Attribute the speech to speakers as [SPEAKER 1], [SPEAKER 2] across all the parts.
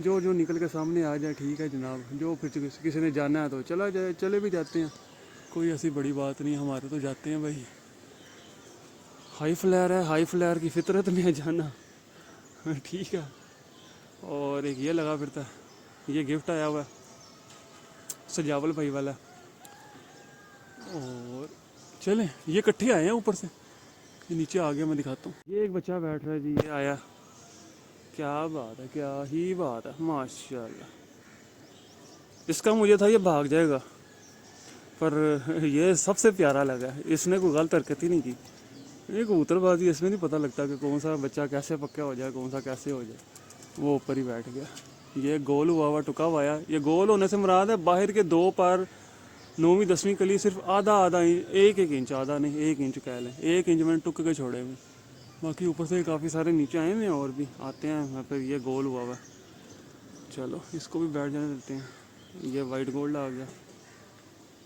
[SPEAKER 1] جو جو نکل کے سامنے آ جائے ٹھیک ہے جناب، جو پھر کسی نے جانا ہے تو چلا جائے، چلے بھی جاتے ہیں، کوئی ایسی بڑی بات نہیں، ہمارے تو جاتے ہیں بھائی، ہائی فلائر ہے، ہائی فلائر کی فطرت میں ہے جانا ٹھیک ہے۔ اور ایک یہ لگا پھرتا ہے، یہ گفٹ آیا ہوا ہے سجاول بھائی والا، اور چلیں یہ کٹھے آئے ہیں اوپر سے، یہ نیچے آ گیا میں دکھاتا ہوں۔ یہ ایک بچہ بیٹھ رہا ہے جی، یہ آیا، کیا بات ہے، کیا ہی بات ہے، ماشاء اللہ۔ اس کا مجھے تھا یہ بھاگ جائے گا، پر یہ سب سے پیارا لگا، اس نے کوئی غلط حرکت ہی نہیں کی۔ یہ کبوتر بازی، اس میں نہیں پتہ لگتا کہ کون سا بچہ کیسے پکا ہو جائے، کون سا کیسے ہو جائے، وہ اوپر ہی بیٹھ گیا۔ یہ گول ہوا ہوا ٹکا ہوا ہے، یہ گول ہونے سے مراد ہے باہر کے 2 پر 9ویں 10ویں کلی صرف آدھا ایک انچ، آدھا نہیں 1 انچ کہہ لیں، 1 انچ میں نے ٹک کے چھوڑے ہوئے، باقی اوپر سے کافی سارے نیچے آئے ہوئے ہیں اور بھی آتے ہیں، پھر یہ گول ہوا ہوا ہے۔ چلو اس کو بھی بیٹھ جانے دیتے ہیں۔ یہ وائٹ گولڈ آ گیا،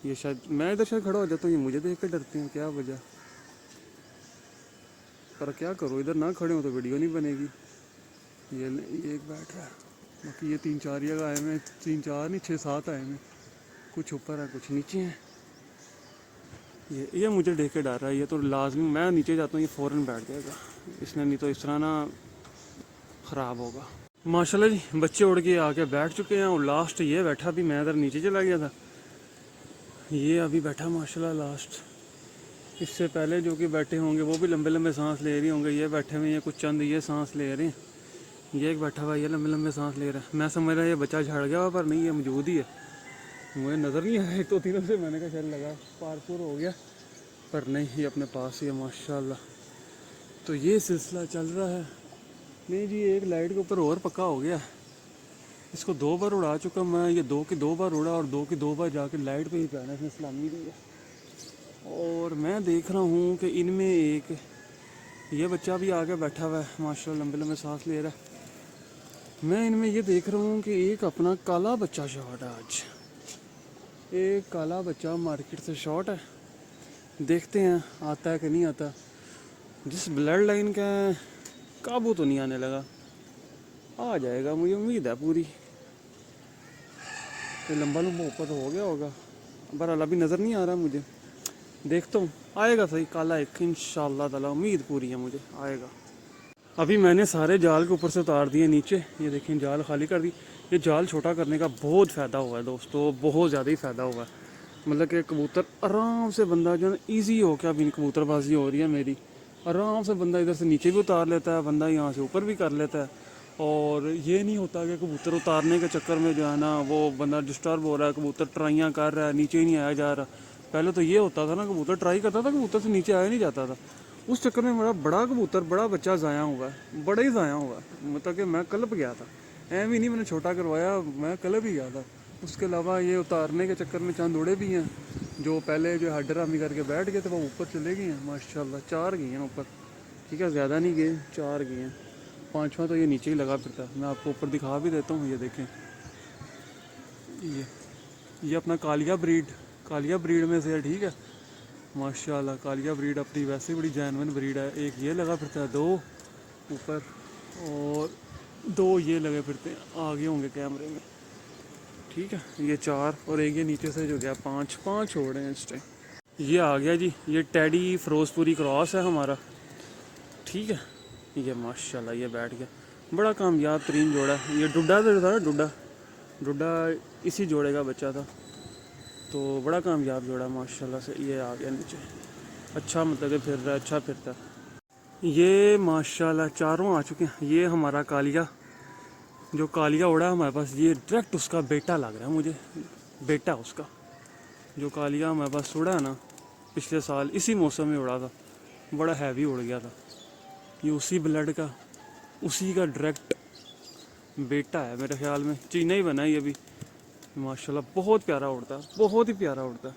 [SPEAKER 1] یہ شاید میں ادھر شاید کھڑا ہو جاتا ہوں، یہ مجھے دیکھ کے ڈرتے ہیں، کیا وجہ، پر کیا کرو، ادھر نہ کھڑے ہوں تو ویڈیو نہیں بنے گی۔ یہ ایک بیٹھ رہا ہے، باقی یہ 3-4 جگہ آئے ہوئے، 3-4 نہیں 6-7 آئے ہوئے، کچھ اوپر ہے کچھ نیچے ہیں۔ یہ مجھے دیکھ کے ڈر رہا ہے، یہ تو لازمی، میں نیچے جاتا ہوں یہ فوراً بیٹھ جائے گا، اس نے نہیں تو اس طرح نہ خراب ہوگا۔ ماشاءاللہ جی بچے اڑ کے آ کے بیٹھ چکے ہیں، اور لاسٹ یہ بیٹھا بھی، میں ادھر نیچے چلا گیا تھا، یہ ابھی بیٹھا ماشاءاللہ لاسٹ۔ اس سے پہلے جو کہ بیٹھے ہوں گے وہ بھی لمبے لمبے سانس لے رہے ہوں گے، یہ بیٹھے ہوئے ہیں کچھ چند، یہ سانس لے رہے ہیں، یہ ایک بیٹھا ہوا ہے یہ لمبے لمبے سانس لے رہا ہے، میں سمجھ رہا یہ بچہ جھڑ گیا ہوا، پر نہیں، یہ موجود ہی ہے، مجھے نظر نہیں آیا 1-2 دنوں سے، میں نے کہا شاید لگا پار ہو گیا، پر نہیں، یہ اپنے پاس ہی ہے ماشاءاللہ۔ تو یہ سلسلہ چل رہا ہے۔ نہیں جی ایک لائٹ کے اوپر اور پکا ہو گیا، اس کو 2 بار اڑا چکا میں، یہ 2 کی 2 بار اڑا، اور 2 کی 2 بار جا کے لائٹ پہ ہی پہنا، اس نے سلامی دی ہے۔ اور میں دیکھ رہا ہوں کہ ان میں ایک یہ بچہ بھی آگے بیٹھا ہوا ہے ماشاءاللہ، لمبے لمبے سانس لے رہا ہے۔ میں ان میں یہ دیکھ رہا ہوں کہ ایک اپنا کالا بچہ شارٹ ہے آج، ایک کالا بچہ مارکیٹ سے شارٹ ہے، دیکھتے ہیں آتا ہے کہ نہیں آتا۔ جس بلڈ لائن کا قابو تو نہیں آنے لگا، آ جائے گا مجھے امید ہے پوری، کہ لمبا اوپر تو ہو گیا ہوگا، بہرحال ابھی نظر نہیں آ رہا مجھے، دیکھتا ہوں آئے گا صحیح کالا ایک انشاءاللہ تعالی، امید پوری ہے مجھے آئے گا۔ ابھی میں نے سارے جال کے اوپر سے اتار دیے نیچے، یہ دیکھیں جال خالی کر دی۔ یہ جال چھوٹا کرنے کا بہت فائدہ ہوا ہے دوستو، بہت زیادہ ہی فائدہ ہوا ہے، مطلب کہ کبوتر آرام سے بندہ جو ہے نا، ایزی ہو کے ابھی کبوتر بازی ہو رہی ہے میری، آرام سے بندہ ادھر سے نیچے بھی اتار لیتا ہے، بندہ یہاں سے اوپر بھی کر لیتا ہے، اور یہ نہیں ہوتا کہ کبوتر اتارنے کے چکر میں جو ہے نا وہ بندہ ڈسٹرب ہو رہا ہے، کبوتر ٹرائیاں کر رہا ہے، نیچے ہی نہیں آیا جا رہا۔ پہلے تو یہ ہوتا تھا نا، کبوتر ٹرائی کرتا تھا، کبوتر سے نیچے آیا نہیں جاتا تھا، اس چکر میں میرا بڑا کبوتر، بڑا بچہ ضائع ہوا ہے، بڑا ہی ضائع ہوا ہے، مطلب کہ میں کلپ گیا تھا، بھی نہیں میں نے چھوٹا کروایا، میں کلپ ہی گیا تھا۔ اس کے علاوہ یہ اتارنے کے چکر میں چند اڑے بھی ہیں، جو پہلے جو ہڈر ہمی کر کے بیٹھ گئے تھے وہ اوپر چلے گئے ہیں ماشاءاللہ، 4 گئی ہیں اوپر، ٹھیک ہے زیادہ نہیں گئے، 4 گئے ہیں، 5واں تو یہ نیچے ہی لگا پھرتا ہے۔ میں آپ کو اوپر دکھا بھی دیتا ہوں، یہ دیکھیں، یہ اپنا کالیا بریڈ میں سے ہے، ٹھیک ہے ماشاءاللہ، کالیا بریڈ اپنی ویسے بڑی جینون بریڈ ہے۔ ایک یہ لگا پھرتا ہے 2 اوپر، اور 2 یہ لگے پھرتے ہیں، آگے ہوں گے کیمرے میں، ٹھیک ہے، یہ 4، اور ایک یہ نیچے سے جو گیا 5 چھوڑ رہے ہیں اس ٹائم۔ یہ آ گیا جی، یہ ٹیڈی فروز پوری کراس ہے ہمارا، ٹھیک ہے، یہ ماشاءاللہ یہ بیٹھ گیا، بڑا کامیاب ترین جوڑا ہے۔ یہ ڈڈا تھا، ڈڈا اسی جوڑے کا بچہ تھا، تو بڑا کامیاب جوڑا ماشاءاللہ سے۔ یہ آ گیا نیچے، اچھا مطلب کہ پھر رہا ہے، اچھا پھرتا ہے۔ یہ ماشاءاللہ 4 آ چکے ہیں۔ یہ ہمارا کالیا، جو کالیا اڑا ہے ہمارے پاس، یہ ڈائریکٹ اس کا بیٹا لگ رہا ہے مجھے، بیٹا اس کا، جو کالیا ہمارے پاس اڑا ہے نا پچھلے سال اسی موسم میں اڑا تھا، بڑا ہیوی اڑ گیا تھا، یہ اسی بلڈ کا، اسی کا ڈائریکٹ بیٹا ہے میرے خیال میں، چینا ہی بنا ہے یہ بھی ماشاءاللہ، بہت پیارا اڑتا ہے، بہت ہی پیارا اڑتا ہے۔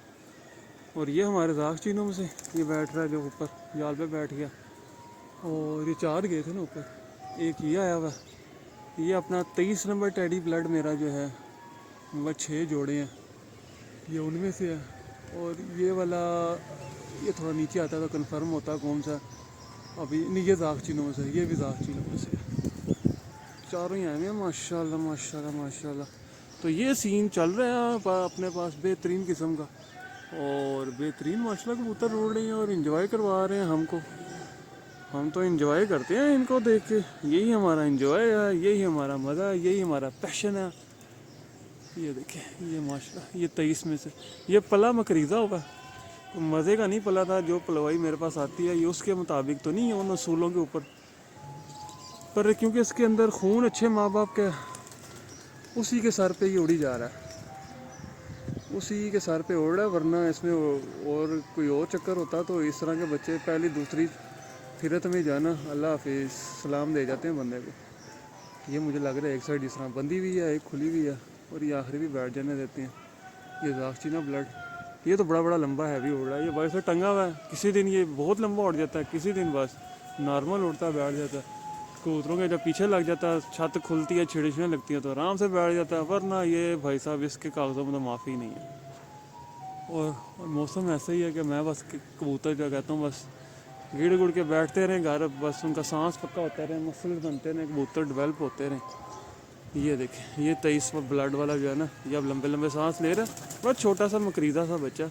[SPEAKER 1] اور یہ ہمارے راکھ چینوں میں سے یہ بیٹھ رہا ہے، جو اوپر جال پہ بیٹھ گیا، اور یہ 4 گئے تھے نا اوپر، ایک یہ آیا ہوا، یہ اپنا 23 نمبر ٹیڈی بلڈ میرا جو ہے، وہ 6 جوڑے ہیں، یہ ان میں سے ہے۔ اور یہ والا یہ تھوڑا نیچے آتا تو کنفرم ہوتا کون سا، ابھی نہیں، یہ زاغ چینوں میں سے، یہ بھی زاغ چینوں میں سے ہے۔ چاروں ہی آئے ہوئے ہیں ماشاءاللہ ماشاءاللہ ماشاءاللہ. تو یہ سین چل رہا ہے اپنے پاس بہترین قسم کا, اور بہترین ماشاءاللہ کبوتر اڑ رہے ہیں اور انجوائے کروا رہے ہیں ہم کو. ہم تو انجوائے کرتے ہیں ان کو دیکھ کے, یہی ہمارا انجوائے ہے, یہی ہمارا مزہ ہے, یہی ہمارا پیشن ہے. یہ دیکھیں یہ ماشاءاللہ یہ 23 میں سے یہ پلا مکریزہ ہوگا, مزے کا نہیں پلا تھا. جو پلوائی میرے پاس آتی ہے یہ اس کے مطابق تو نہیں ہے ان اصولوں کے اوپر, پر کیونکہ اس کے اندر خون اچھے ماں باپ کے, اسی کے سر پہ یہ اڑی جا رہا ہے, اسی کے سر پہ اڑ رہا ہے. ورنہ اس میں اور کوئی اور چکر ہوتا تو اس طرح کے بچے پہلی دوسری پھرت میں جانا اللہ حافظ سلام دے جاتے ہیں بندے کو. یہ مجھے لگ رہا ہے ایک سائڈ جس طرح بندی ہوئی ہے, ایک کھلی ہوئی ہے, اور یہ آخری بھی بیٹھ جانے دیتے ہیں. یہ زاکچینا بلڈ, یہ تو بڑا بڑا لمبا ہے بھی اڑ رہا ہے. یہ باعث سے ٹنگا ہوا ہے, کسی دن یہ بہت لمبا اڑ جاتا ہے, کسی دن بس نارمل اڑتا ہے بیٹھ جاتا ہے. کبوتروں کے جب پیچھے لگ جاتا ہے, چھت کھلتی ہے, چھڑچھڑیں لگتی ہیں تو آرام سے بیٹھ جاتا ہے. ورنہ یہ بھائی صاحب اس کے کاغذوں میں تو معافی نہیں ہے. اور موسم ایسا ہی ہے کہ میں بس کبوتر جو کہتا ہوں بس گڑ گڑ کے بیٹھتے رہیں گھر, بس ان کا سانس پکا ہوتا رہے, مسل بنتے رہیں, کبوتر ڈیولپ ہوتے رہیں. یہ دیکھیں یہ 23 بلڈ والا جو ہے نا, یہ اب لمبے لمبے سانس لے رہا ہے. بس چھوٹا سا مکریزہ سا بچہ,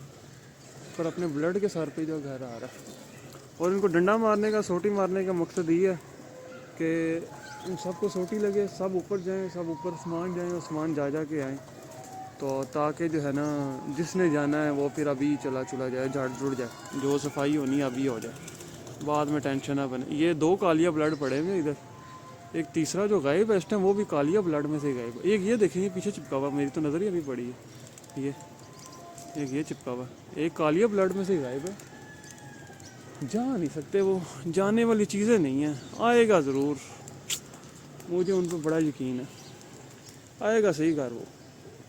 [SPEAKER 1] پر اپنے بلڈ کے سر پہ جو گھر آ رہا ہے. اور ان کو ڈنڈا مارنے کا, سوٹی مارنے کا مقصد یہ ہے کہ ان سب کو سوٹی لگے, سب اوپر جائیں, سب اوپر سمان جائیں اور سمان جا کے آئیں. تو تاکہ جو ہے نا جس نے جانا ہے وہ پھر ابھی چلا جائے, جھاڑ جڑ جائے, جو صفائی ہونی ہے ابھی ہو جائے, بعد میں ٹینشن نہ بنے. یہ 2 کالیہ بلڈ پڑے ہوئے ادھر, ایک تیسرا جو غائب ہے اس ٹائم وہ بھی کالیہ بلڈ میں سے غائب. ایک یہ دیکھیں یہ پیچھے چپکا ہوا, میری تو نظر ہی ابھی پڑی ہے, یہ ایک یہ چپکا ہوا, ایک کالیہ بلڈ میں سے غائب ہے. جا نہیں سکتے, وہ جانے والی چیزیں نہیں ہیں, آئے گا ضرور, مجھے ان پہ بڑا یقین ہے, آئے گا صحیح گھر, وہ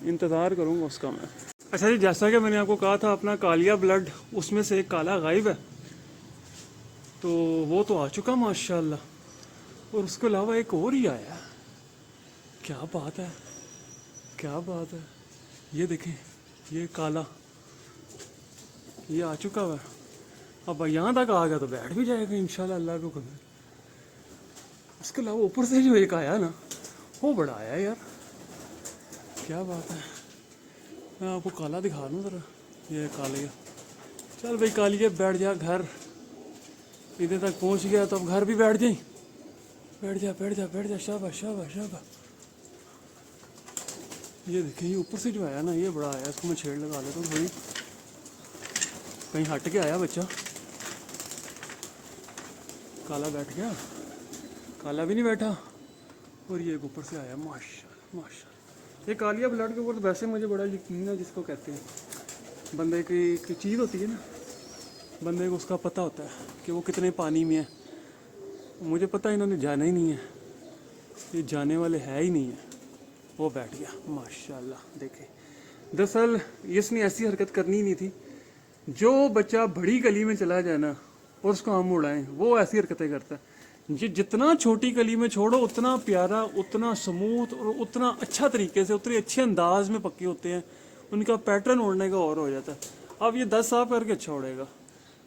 [SPEAKER 1] انتظار کروں گا اس کا میں. اچھا جی, جیسا کہ میں نے آپ کو کہا تھا اپنا کالیہ بلڈ اس میں سے ایک کالا غائب ہے, تو وہ تو آ چکا ماشاءاللہ, اور اس کے علاوہ ایک اور ہی آیا. کیا بات ہے, کیا بات ہے. یہ دیکھیں یہ کالا یہ آ چکا ہوا, اب یہاں تک آ گیا تو بیٹھ بھی جائے گا انشاءاللہ اللہ کو قدر. اس کے علاوہ اوپر سے جو ایک آیا نا وہ بڑا آیا یار, کیا بات ہے. میں آپ کو کالا دکھا دوں ذرا, یہ کالے کا. چل بھائی کالیے بیٹھ جا گھر, ادھر تک پہنچ گیا تو اب گھر بھی بیٹھ جائیں, بیٹھ جا بیٹھ جا بیٹھ جا, شاباش شاباش شاباش. یہ دیکھیں یہ اوپر سے جو آیا نا یہ بڑا آیا, اس کو میں چھیڑ لگا لیتا ہوں تھوڑی, کہیں ہٹ کے آیا بچہ. کالا بیٹھ گیا, کالا بھی نہیں بیٹھا, اور یہ اوپر سے آیا ماشاءاللہ ماشاءاللہ. یہ کالیہ بلڈ کے اوپر ویسے مجھے بڑا یقین ہے, جس کو کہتے ہیں بندے کی چیز ہوتی ہے نا, بندے کو اس کا پتہ ہوتا ہے کہ وہ کتنے پانی میں ہے. مجھے پتہ انہوں نے جانا ہی نہیں ہے, یہ جانے والے ہے ہی نہیں ہے. وہ بیٹھ گیا ماشاءاللہ. دیکھیں دراصل اس نے ایسی حرکت کرنی نہیں تھی. جو بچہ بڑی گلی میں چلا جائے نا اور اس کو ہم اڑائیں, وہ ایسی حرکتیں کرتا ہے. جتنا چھوٹی گلی میں چھوڑو اتنا پیارا, اتنا سموتھ اور اتنا اچھا طریقے سے, اتنے اچھے انداز میں پکے ہوتے ہیں. ان کا پیٹرن اڑنے کا اور ہو جاتا ہے. اب یہ 10 صاف کر کے اچھا اڑے گا.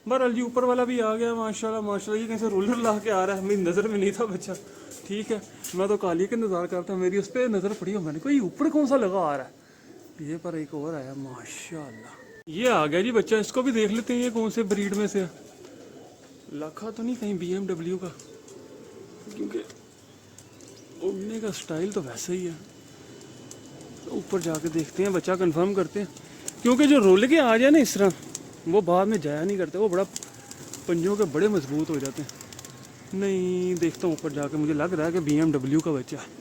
[SPEAKER 1] بہرحال جی اوپر والا بھی آ گیا ماشاءاللہ ماشاءاللہ. یہ کہیں سے رولر لا کے آ رہا ہے, میری نظر میں نہیں تھا بچہ. ٹھیک ہے, میں تو کالی کا انتظار کرتا ہوں, میری اس پہ نظر پڑی اور میں نے کہا یہ اوپر کون سا لگا آ رہا ہے. یہ پر ایک اور آیا ماشاءاللہ. یہ آ گیا جی بچہ, اس کو بھی دیکھ لیتے ہیں یہ کون سے بریڈ میں سے. لاکھا تو نہیں کہیں BMW کا, کیونکہ اڑنے کا سٹائل تو ویسا ہی ہے. اوپر جا کے دیکھتے ہیں, بچہ کنفرم کرتے ہیں, کیونکہ جو رول کے آ جائے نا اس طرح وہ بعد میں جایا نہیں کرتے, وہ بڑا پنجوں کے بڑے مضبوط ہو جاتے ہیں. نہیں دیکھتا ہوں اوپر جا کے, مجھے لگ رہا ہے کہ BMW کا بچہ ہے.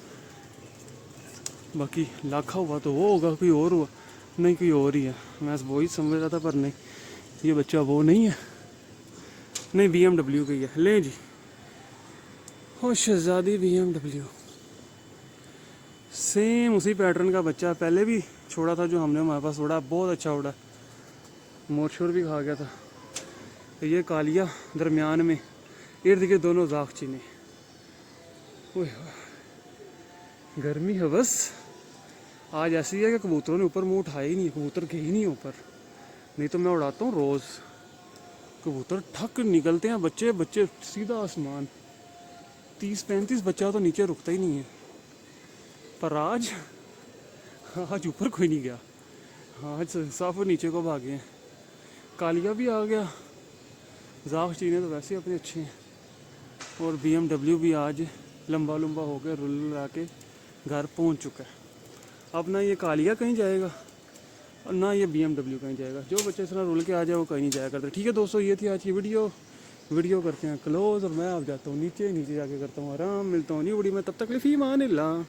[SPEAKER 1] باقی لاکھا ہوا تو وہ ہوگا, کوئی اور ہوا نہیں, کوئی اور ہی ہے. میں وہی سمجھ رہا تھا پر نہیں, یہ بچہ وہ نہیں ہے, نہیں BMW کا ہی ہے. لیں جی ہو شہزادی BMW, سیم اسی پیٹرن کا بچہ پہلے بھی چھوڑا تھا جو ہم نے ہمارے پاس اڑا, بہت اچھا اڑا, مورشور بھی کھا گیا تھا. یہ کالیہ درمیان میں, ارد گرد دونوں زاغچینے. گرمی ہے بس آج ایسی ہے کہ کبوتروں نے اوپر منہ اٹھایا ہی نہیں, کبوتر گئے ہی نہیں اوپر. نہیں تو میں اڑاتا ہوں روز. کبوتر ٹھک نکلتے ہیں بچے سیدھا آسمان. 30-35 بچہ تو نیچے رکتا ہی نہیں ہے. پر آج اوپر کوئی نہیں گیا. آج سب نیچے کو بھاگے ہیں. کالیا بھی آ گیا. زاغ چیزیں تو ویسے اپنے اچھے ہیں. اور BMW بھی آج لمبا ہو کے رول لا کے گھر پہنچ چکا ہے. اب نہ یہ کالیا کہیں جائے گا اور نہ یہ BMW کہیں جائے گا. جو بچے اس طرح رول کے آ جائے وہ کہیں نہیں جایا کرتے. ٹھیک ہے دوستو, یہ تھی آج کی ویڈیو کرتے ہیں کلوز, اور میں اب جاتا ہوں نیچے جا کے کرتا ہوں آرام. ملتا ہوں نیو ویڈیو میں, تب تک کے لیے فی امان اللہ.